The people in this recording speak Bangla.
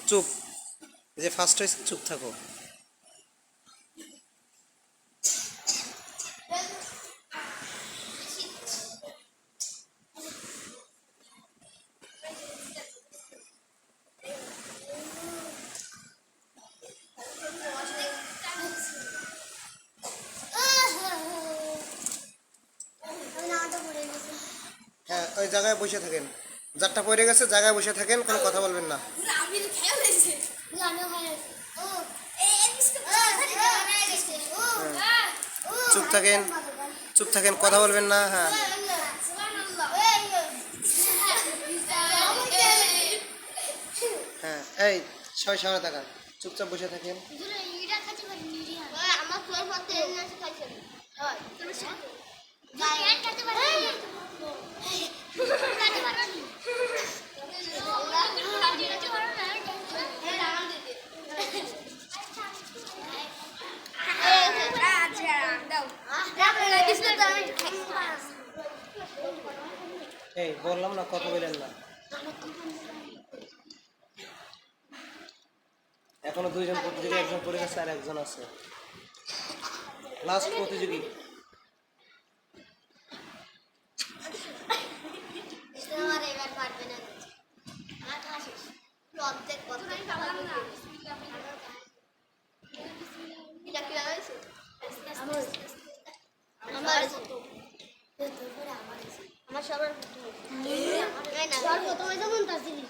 চুপ। এই যে ফার্স্ট হয়েছে, চুপ থাকো। হ্যাঁ, ওই জায়গায় বসে থাকেন। যারটা পড়ে গেছে জায়গায় বসে থাকেন, কোনো কথা বলবেন না। চুপ থাকেন, চুপ থাকেন, কথা বলবেন না। হ্যাঁ হ্যাঁ, এই সবাই সামনে তাকান, চুপচাপ বসে থাকেন। এই বললাম না, কথা বলেন না। এখনো দুইজন প্রতিযোগী, একজন পড়ে গেছে আর একজন আছে। লাস্ট প্রতিযোগী। আমার সবার প্রথমে যেমন তার জিনিস